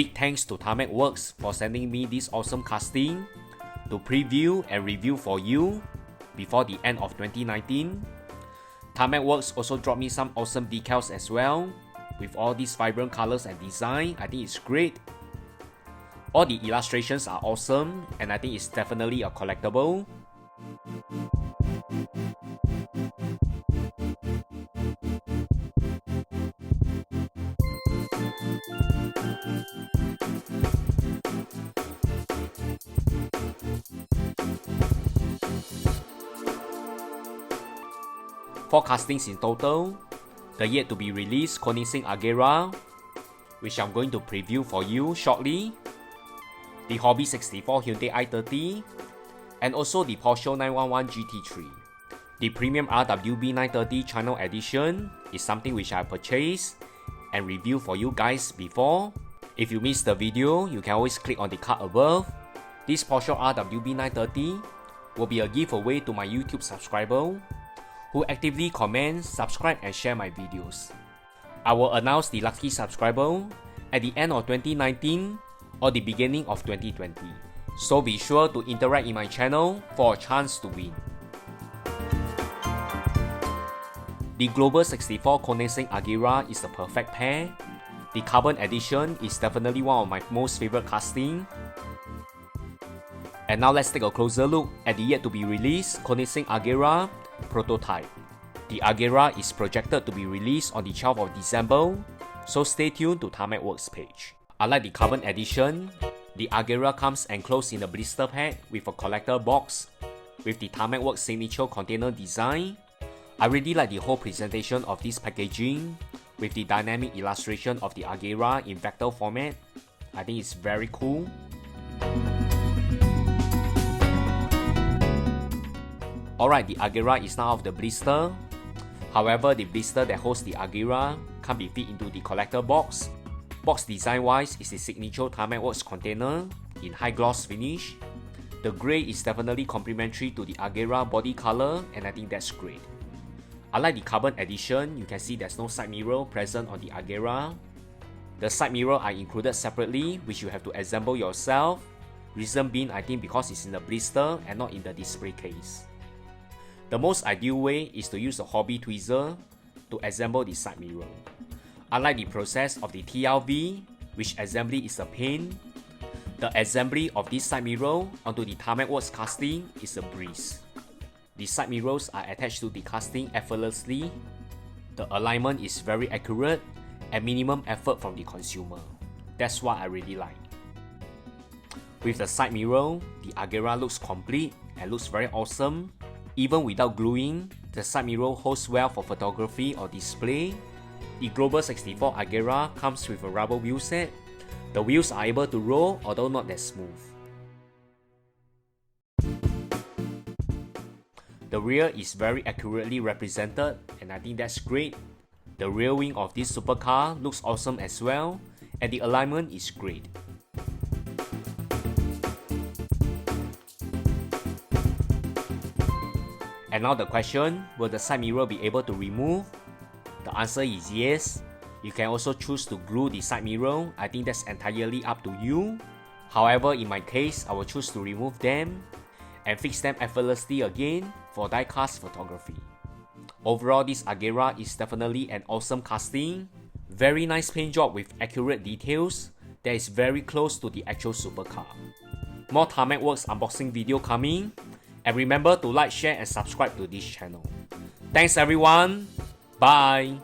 big thanks to Tarmac Works for sending me this awesome casting to preview and review for you before the end of 2019. Tarmac Works also dropped me some awesome decals as well, with all these vibrant colors and design. I think it's great. All the illustrations are awesome, and I think it's definitely a collectible. Four castings in total. The yet to be released Koenigsegg Agera, which I'm going to preview for you shortly. The Hobby 64 Hyundai i30, and also the Porsche 911 GT3. The premium RWB 930 Channel Edition is something which I purchased and reviewed for you guys before. If you missed the video, you can always click on the card above. This Porsche RWB 930 will be a giveaway to my YouTube subscriber who actively comment, subscribe and share my videos. I will announce the lucky subscriber at the end of 2019 or the beginning of 2020. So be sure to interact in my channel for a chance to win. The Global 64 Koenigsegg Agera is the perfect pair. The Carbon Edition is definitely one of my most favorite casting. And now let's take a closer look at the yet to be released Koenigsegg Agera prototype. The Agera is projected to be released on the 12th of December, so stay tuned to Tarmac Works page. Unlike the Carbon Edition, the Agera comes enclosed in a blister pack with a collector box with the Tarmac Works signature container design. I really like the whole presentation of this packaging with the dynamic illustration of the Agera in vector format. I think it's very cool. Alright, the Agera is now out of the blister. However, the blister that holds the Agera can't be fit into the collector box. Box design wise is the signature Tarmac Works container in high gloss finish. The grey is definitely complementary to the Agera body color, and I think that's great. Unlike the Carbon Edition, you can see there's no side mirror present on the Agera. The side mirror are included separately, which you have to assemble yourself. Reason being, I think because it's in the blister and not in the display case. The most ideal way is to use a hobby tweezer to assemble the side mirror. Unlike the process of the TLV, which assembly is a pain, the assembly of this side mirror onto the Tarmac Works casting is a breeze. The side mirrors are attached to the casting effortlessly. The alignment is very accurate and minimum effort from the consumer. That's what I really like. With the side mirror, the Agera looks complete and looks very awesome. Even without gluing, the side mirror holds well for photography or display. The Global 64 Agera comes with a rubber wheel set. The wheels are able to roll, although not that smooth. The rear is very accurately represented, and I think that's great. The rear wing of this supercar looks awesome as well, and the alignment is great. And now the question, will the side mirror be able to remove? The answer is yes. You can also choose to glue the side mirror. I think that's entirely up to you. However, in my case, I will choose to remove them and fix them effortlessly again for diecast photography. Overall, this Agera is definitely an awesome casting. Very nice paint job with accurate details that is very close to the actual supercar. More Tarmac Works unboxing video coming. And remember to like, share and subscribe to this channel. Thanks everyone. Bye.